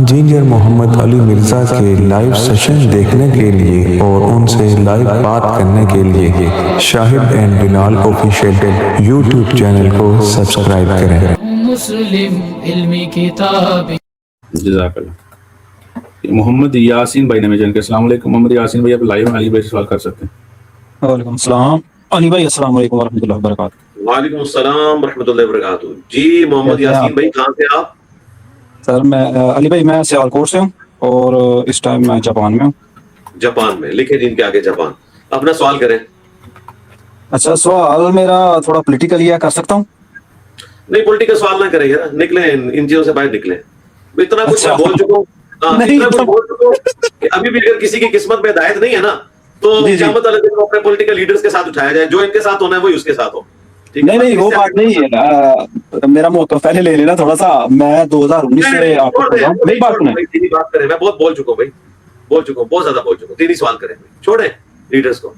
Engineer محمد علی مرزا کے live session دیکھنے کے لیے اور ان سے لائیو بات کرنے کے لیے Shahid and Bilal official YouTube channel کو سبسکرائب کریں۔ مسلم علمی کتاب جزاک اللہ۔ محمد یاسین بھائی نے مجھے کہ السلام علیکم محمد یاسین بھائی، آپ لائیو میں علی بھائی سے سوال کر سکتے ہیں۔ وعلیکم السلام علی بھائی، السلام علیکم ورحمۃ اللہ وبرکاتہ۔ وعلیکم السلام ورحمۃ اللہ وبرکاتہ۔ جی محمد یاسین بھائی، کہاں سے آپ؟ سر میں علی بھائی میں سیالکوٹ سے ہوں اور اس ٹائم میں جاپان میں ہوں۔ جاپان میں؟ لکھے جن کے آگے جاپان۔ اپنا سوال کریں۔ اچھا، سوال میرا تھوڑا پولیٹیکل ہے، کر سکتا ہوں؟ نہیں، پولیٹیکل سوال نہ کریں یار، نکلیں ان چیزوں سے باہر نکلیں۔ اتنا کچھ میں بول چکا ہوں، اتنا کچھ بول چکا ہوں کہ ابھی بھی اگر کسی کی قسمت میں ہدایت نہیں ہے نا تو قیامت والے دن اپنے پولیٹیکل لیڈرز کے ساتھ اٹھایا جائے، جو ان کے ساتھ ہونا ہے وہی اس کے ساتھ ہو۔ نہیں وہ بات نہیں ہے، میرا موقع پہلے لے لینا تھوڑا سا۔ میں 2019 سے آپ کو میری بات سنیں۔ بات کریں، میں بہت بول چکا ہوں بھائی، بول چکا ہوں، بہت زیادہ بول چکا ہوں۔ دینی سوال کریں، چھوڑیں لیڈرز کو۔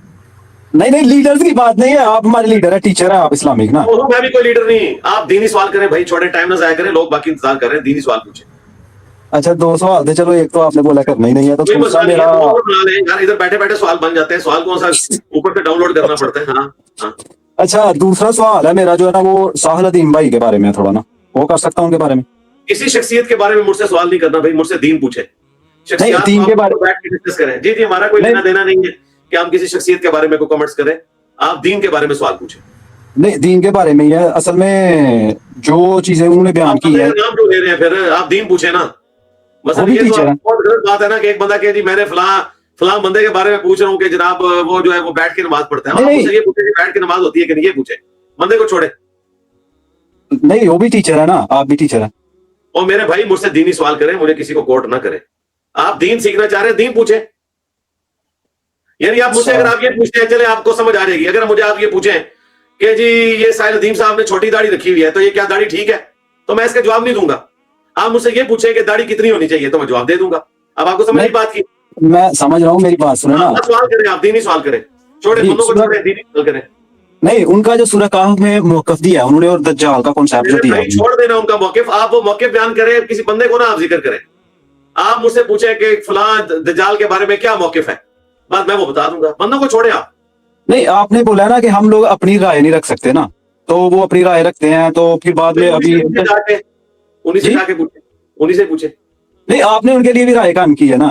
نہیں لیڈرز کی بات نہیں ہے، آپ ہمارے لیڈر ہے، ٹیچر ہے آپ اسلامک نا۔ میں بھی کوئی لیڈر نہیں، آپ دینی سوال کریں بھائی، چھوڑیں، ٹائم نہ ضائع کریں، لوگ باقی انتظار کر رہے ہیں، دینی سوال پوچھیں۔ اچھا 2 سوال تھے، چلو ایک تو آپ نے بولا کرنا ہی نہیں ہے تو دوسرا میرا ادھر بیٹھے بیٹھے سوال بن جاتے ہیں، سوال کون سا اوپر سے ڈاؤن لوڈ کرنا پڑتا ہے۔ ہاں اچھا، دوسرا سوال ہے میرا جو ہے نا وہ ساحل الدین بھائی کے بارے میں تھوڑا نا، وہ کر سکتا ہوں ان کے بارے میں؟ کسی شخصیت کے بارے میں مجھ سے سوال نہیں کرنا بھائی، مجھ سے دین پوچھے، شخصیات دین کے بارے بیٹھ کے ڈسکس کریں۔ جی ہمارا کوئی لینا دینا نہیں ہے کہ ہم کسی شخصیت کے بارے میں کوئی کمنٹس کریں، آپ دین کے بارے میں سوال پوچھیں۔ نہیں، دین کے بارے میں یہ اصل میں جو چیزیں انہوں نے بیان کی ہے۔ نام جو لے رہے ہیں پھر آپ دین پوچھیں نا۔ مثلا یہ تو بہت غلط بات ہے نا کہ ایک بندہ کہ جی میں نے فلاں بندے کے بارے میں پوچھ رہا ہوں کہ جناب وہ جو ہے وہ بیٹھ کے نماز پڑھتا ہے، آپ یہ پوچھیں کہ بیٹھ کے نماز ہوتی ہے کہ نہیں، یہ پوچھیں، بندے کو چھوڑے۔ نہیں وہ بھی ٹیچر ہے نا، آپ بھی ٹیچر ہیں۔ اور میرے بھائی مجھ سے دینی سوال کریں، مجھے کسی کو کوٹ نہ کریں۔ آپ دین سیکھنا چاہ رہے ہیں، دین پوچھیں۔ یعنی آپ مجھ سے اگر آپ یہ پوچھتے ہیں، چلے آپ کو سمجھ آ جائے گی، اگر مجھے آپ یہ پوچھیں کہ جی یہ ساحل الدین صاحب نے چھوٹی داڑھی رکھی ہوئی ہے تو یہ کیا داڑھی ٹھیک ہے، تو میں اس کا جواب نہیں دوں گا۔ آپ مجھ سے یہ پوچھیں کہ داڑھی کتنی ہونی چاہیے تو میں جواب دے دوں گا۔ اب آپ کو سمجھ نہیں بات کی؟ میں سمجھ رہا ہوں، میری بات سنیں نا۔ سوال کریں، آپ دینی سوال کریں، چھوڑے بندوں کو چھوڑیں، دینی سوال کریں۔ نہیں، ان کا جو سورہ کہف میں موقف دیا ہے انہوں نے اور دجال کا کنسیپٹ جو دیا ہے، چھوڑ دینا ان کا موقف، آپ وہ موقف بیان کریں، کسی بندے کو نہ آپ ذکر کریں۔ آپ مجھ سے پوچھیں کہ فلاں دجال کے بارے میں کیا موقف ہے، بس میں وہ بتا دوں گا، بندوں کو چھوڑیں آپ۔ نہیں، آپ نے بولا نا کہ ہم لوگ اپنی رائے نہیں رکھ سکتے نا، تو وہ اپنی رائے رکھتے ہیں تو پھر بعد میں ابھی انہیں سے جا کے پوچھیں، انہیں سے پوچھیں۔ نہیں، آپ نے ان کے لیے بھی رائے قائم کی ہے نا۔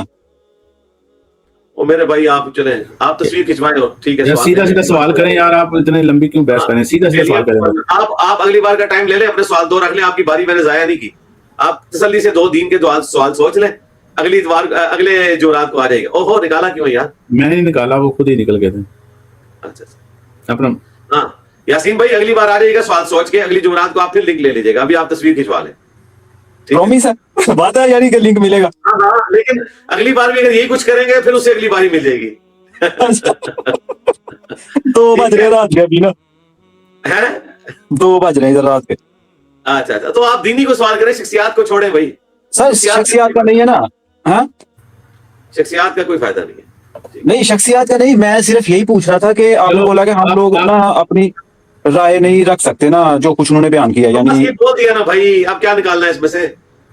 وہ میرے بھائی آپ چلیں، آپ تصویر کھنچوائیں اور ٹھیک ہے، سیدھا سوال کریں یار، آپ اتنے لمبی کیوں بحث کریں، سیدھا سوال کریں۔ آپ اگلی بار کا ٹائم لے لیں، اپنے سوال 2 رکھ لیں، آپ کی باری میں نے ضائع نہیں کی۔ آپ تسلی سے 2 دین کے سوال سوچ لیں، اگلی بار اگلے جو رات کو آ جائے گا۔ اوہو نکالا کیوں یار؟ میں نہیں نکالا، وہ خود ہی نکل گئے تھے۔ اچھا اپنا ہاں یاسین بھائی، اگلی بار آ جائے گا سوال سوچ کے، اگلی جمعرات کو آپ پھر لنک لے لیجیے گا، ابھی آپ تصویر کھنچوا لیں۔ پرومس ہے، بات ہے یعنی کہ لنک ملے گا۔ ہاں لیکن اگلی بار بھی اگر یہی کچھ کریں گے پھر اسے اگلی بار ہی مل جائے گی۔ 2 بج رہے رات کے ابھی نا، 2 بج رہے ادھر رات کے۔ اچھا تو آپ دینی کو سوال کریں، شخصیات کو چھوڑیں بھائی۔ سر شخصیات کا نہیں ہے نا؟ ہاں شخصیات کا کوئی فائدہ نہیں ہے۔ نہیں شخصیات کا نہیں، میں صرف یہی پوچھ رہا تھا کہ آپ نے بولا کہ ہم لوگ نا اپنی رائے نہیں رکھ سکتے نا، جو کچھ انہوں نے بیان کیا، یعنی بول دیا نا بھائی، اب کیا نکالنا ہے اس میں سے؟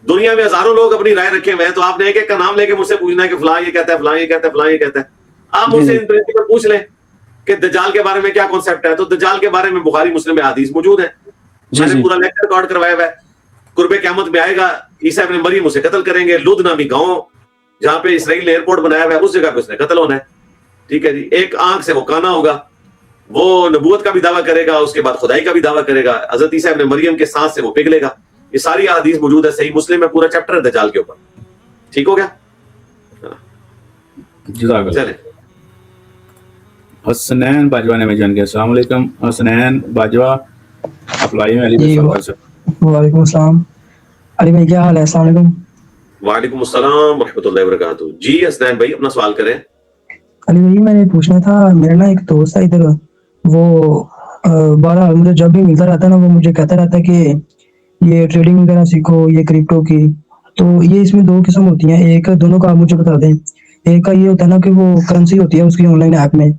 دنیا میں ہزاروں لوگ اپنی رائے رکھے ہوئے ہیں، تو آپ نے ایک ایک کا نام لے کے مجھ سے پوچھنا ہے کہ فلاں یہ کہتا ہے، فلاں یہ کہتا ہے، فلاں یہ کہتا ہے۔ آپ مجھ سے ان پرنسپل پوچھ لیں کہ دجال کے بارے میں کیا کانسیپٹ ہے، تو دجال کے بارے میں بخاری مسلم میں حدیث موجود ہے، میں نے پورا لیکچر ریکارڈ کروایا ہوا ہے۔ قرب قیامت میں آئے گا، عیسیٰ ابن مریم اسے قتل کریں گے، لد نامی گاؤں جہاں پہ اسرائیل نے ایئرپورٹ بنایا ہوا ہے اس جگہ پہ اس نے قتل ہونا ہے، ٹھیک ہے جی۔ ایک آنکھ سے وہ کانا ہوگا، وہ نبوت کا بھی دعویٰ کرے گا، اس کے بعد خدائی کا بھی دعویٰ کرے گا، حضرت عیسیٰ ابن مریم کے سانس سے وہ پگھلے گا۔ یہ ساری احادیث موجود ہے، صحیح مسلم میں پورا چیپٹر ہے دجال کے اوپر، ٹھیک ہو گیا؟ چلیں۔ حسنین باجوہ نے مجھے کہ السلام علیکم حسنین باجوہ، آپ لائیو میں علی بھائی سوال کر سکتے۔ وعلیکم السلام علی بھائی، کیا حال ہے؟ السلام علیکم۔ وعلیکم السلام ورحمۃ اللہ وبرکاتہ۔ جی حسنین بھائی اپنا سوال کریں۔ علی بھائی میں نے پوچھنا تھا، میرا نا ایک دوست ہے ادھر، وہ بارہ مجھے جب بھی ملتا رہتا ہے نا وہ مجھے کہتا رہتا ہے کہ یہ ٹریڈنگ وغیرہ سیکھو، یہ کرپٹو کی۔ تو یہ اس میں 2 قسم ہوتی ہیں، ایک دونوں کا آپ مجھے بتا دیں۔ ایک کا یہ ہوتا ہے نا کہ وہ کرنسی ہوتی ہے اس کی آن لائن ایپ میں،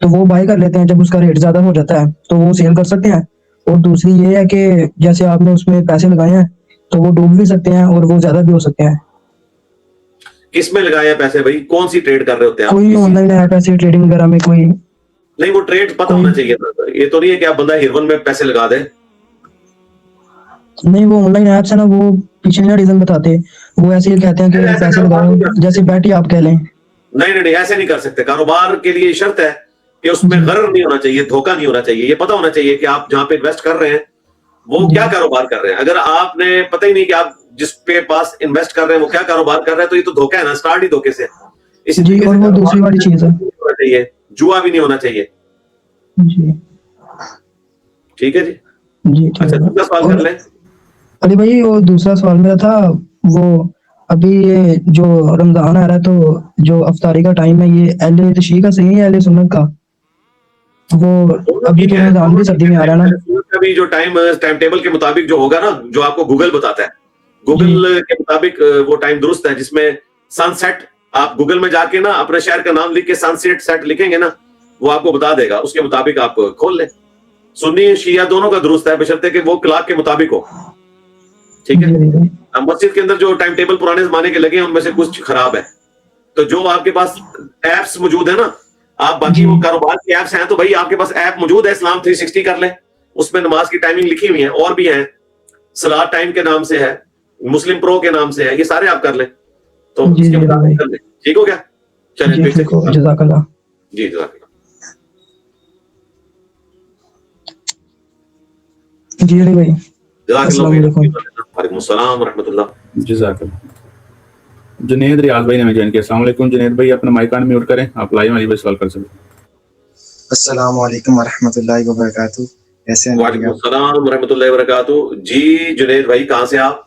تو وہ بائی کر لیتے ہیں، جب اس کا ریٹ زیادہ ہو جاتا ہے تو وہ سیل کر سکتے ہیں۔ اور دوسری یہ ہے کہ جیسے آپ نے اس میں پیسے لگائے ہیں تو وہ ڈوب بھی سکتے ہیں اور وہ زیادہ بھی ہو سکتے ہیں۔ کس میں لگائے ہیں پیسے بھائی؟ کون سی ٹریڈ کر رہے ہوتے ہیں آپ؟ کوئی آن لائن ایپ ایسی ٹریڈنگ وغیرہ میں کوئی؟ نہیں وہ ٹریڈ پتہ ہونا چاہیے تھا. یہ تو نہیں ہے کہ آپ بندہ ہیرون میں پیسے لگا دے. نہیں وہ آن لائن ایپس ہے نا وہ پیچھے نہ ریزن بتاتے, وہ ایسے ہی کہتے ہیں کہ پیسے لگاؤ, جیسے بیٹ ہی آپ کہہ لیں. نہیں ایسے نہیں کر سکتے. کاروبار کے لیے شرط ہے کہ اس میں غرر نہیں ہونا چاہیے, دھوکہ نہیں ہونا چاہیے. یہ پتہ ہونا چاہیے کہ آپ جہاں پہ انویسٹ کر رہے ہیں وہ کیا کاروبار کر رہے ہیں. اگر آپ نے پتہ ہی نہیں کہ آپ جس پہ پاس انویسٹ کر رہے ہیں وہ کیا کاروبار کر رہے ہیں تو یہ تو دھوکہ ہے نا, اسٹارٹ ہی دھوکے سے. جی, اور وہ دوسری والی چیز ہے, جوا بھی نہیں ہونا چاہیے. جی ٹھیک ہے جی. جی اچھا دوسرا سوال کر لیں. علی بھائی وہ دوسرا سوال میرا تھا, وہ ابھی یہ جو رمضان آ رہا ہے تو جو افطاری کا ٹائم ہے یہ اہل تشیع کا صحیح ہے یا اہل سنت کا؟ وہ ابھی تو رمضان بھی سردی میں آ رہا ہے نا. ابھی جو ٹائم ٹیبل کے مطابق جو ہوگا نا, جو آپ کو گوگل بتاتا ہے, گوگل کے مطابق وہ ٹائم درست ہے, جس میں سن سیٹ, آپ گوگل میں جا کے نا اپنے شہر کا نام لکھ کے سن سیٹ لکھیں گے نا, وہ آپ کو بتا دے گا. اس کے مطابق آپ کھول لیں. سنی شیعہ دونوں کا درست ہے بشرطے کہ وہ کلاک کے مطابق ہو. ٹھیک ہے. مسجد کے اندر جو ٹائم ٹیبل پرانے زمانے کے لگے ہیں ان میں سے کچھ خراب ہے. تو جو آپ کے پاس ایپس موجود ہیں نا, آپ باقی وہ کاروبار کی ایپس ہیں تو بھائی آپ کے پاس ایپ موجود ہے اسلام 360 کر لیں, اس میں نماز کی ٹائمنگ لکھی ہوئی ہیں, اور بھی ہیں, صلاۃ ٹائم کے نام سے ہے, مسلم پرو کے نام سے ہے, یہ سارے آپ کر لیں تو اس کے مطابق کر لیں. ٹھیک ہو گیا؟ چلیں جزاک اللہ. جی جزاک اللہ. جی علی بھائی السلام علیکم. وعلیکم السلام ورحمۃ اللہ. جزاک اللہ. جنید ریاض بھائی نے جوائن کیا. السلام علیکم جنید بھائی, اپنا مائک آن میوٹ کریں, آپ لائیو علی بھائی سوال کر سکتے. السلام علیکم ورحمۃ اللہ وبرکاتہ. کیسے ہیں؟ وعلیکم السلام ورحمۃ اللہ وبرکاتہ. جی جنید بھائی کہاں سے آپ؟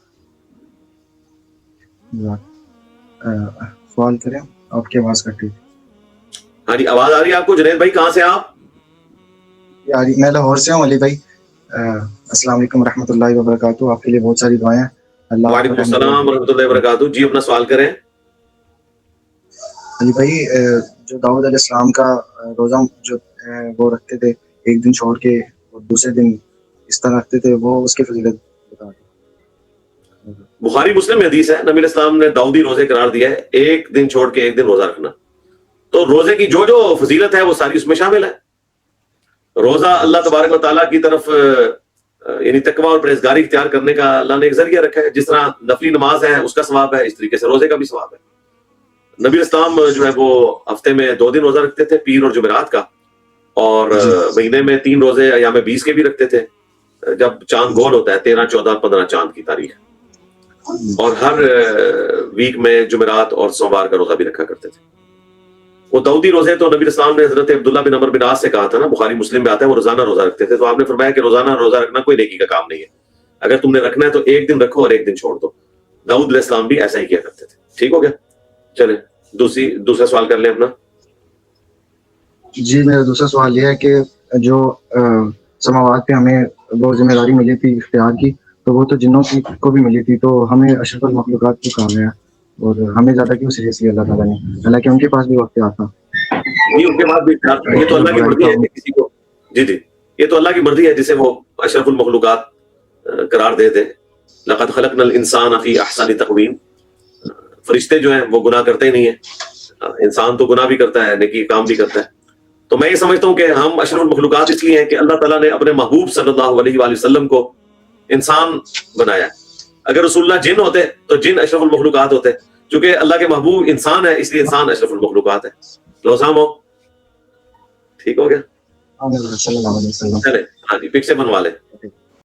سوال کریں, آپ کی آواز کٹ رہی. ہاں جی آواز آ رہی ہے آپ کو. جنید بھائی کہاں سے آپ؟ میں لاہور سے ہوں علی بھائی. السلام علیکم ورحمۃ اللہ وبرکاتہ. آپ کے لیے بہت ساری دعائیں. اللہ. وعلیکم السلام ورحمۃ اللہ وبرکاتہ. جی اپنا سوال کریں. علی بھائی جو داؤد علیہ السلام کا روزہ جو وہ رکھتے تھے ایک دن چھوڑ کے اور دوسرے دن اس طرح رکھتے تھے, وہ اس کی فضیلت بتا دیں. بخاری مسلم میں حدیث ہے, نبی علیہ السلام نے داؤدی روزے قرار دیا ہے, ایک دن چھوڑ کے ایک دن روزہ رکھنا. تو روزے کی جو جو فضیلت ہے وہ ساری اس میں شامل ہے. روزہ اللہ تبارک و تعالیٰ کی طرف یعنی تقویٰ اور پرہیزگاری اختیار کرنے کا اللہ نے ایک ذریعہ رکھا ہے. جس طرح نفلی نماز ہے اس کا ثواب ہے, اس طریقے سے روزے کا بھی ثواب ہے. نبی اسلام جو ہے وہ ہفتے میں 2 دن روزہ رکھتے تھے, پیر اور جمعرات کا, اور مہینے میں 3 روزے ایام 20 کے بھی رکھتے تھے جب چاند گول ہوتا ہے, 13, 14, 15 چاند کی تاریخ. اور ہر ویک میں جمعرات اور سوموار کا روزہ بھی رکھا کرتے تھے. وہ داؤدی روزے تو نبی اسلام نے حضرت عبداللہ بن عمر بن عاص سے کہا تھا نا, بخاری مسلم میں آتا ہے, وہ روزانہ روزہ رکھتے تھے. تو آپ نے فرمایا کہ روزانہ روزہ رکھنا کوئی نیکی کا کام نہیں ہے, اگر تم نے رکھنا ہے تو ایک دن رکھو اور ایک دن چھوڑ دو. داؤد علیہ السلام بھی ایسا ہی کیا کرتے تھے. ٹھیک ہو گیا؟ چلیں دوسرا سوال کر لیں اپنا. جی میرا دوسرا سوال یہ ہے کہ جو سماوات پہ ہمیں وہ ذمہ داری ملی تھی اختیار کی, تو وہ تو جنوں کی کو بھی ملی تھی, تو ہمیں اشرف المخلوقات کو کہا گیا اور ہمیں زیادہ کیوں سیریس لیا اللہ تعالیٰ نے, حالانکہ ان کے پاس بھی اختیار تھا. ان کے پاس بھی اختیار تھا. یہ تو اللہ کی مرضی ہے کہ کسی کو, جی یہ تو اللہ کی مرضی ہے جسے وہ اشرف المخلوقات قرار دے دے. لقد خلقنا الانسان فی احسن تقویم. فرشتے جو ہیں وہ گناہ کرتے ہی نہیں ہیں, انسان تو گناہ بھی کرتا ہے, نیکی کام بھی کرتا ہے. تو میں یہ سمجھتا ہوں کہ ہم اشرف المخلوقات اس لیے ہیں کہ اللہ تعالیٰ نے اپنے محبوب صلی اللہ علیہ وآلہ وسلم کو انسان بنایا. اگر رسول اللہ جن ہوتے تو جن اشرف المخلوقات ہوتے, چونکہ اللہ کے محبوب انسان ہے اس لیے انسان اشرف المخلوقات ہے. لوزام ہو. ٹھیک ہو گیا؟ صلی اللہ علیہ وسلم. چلے ہاں جی, پک سے بنوا لیں.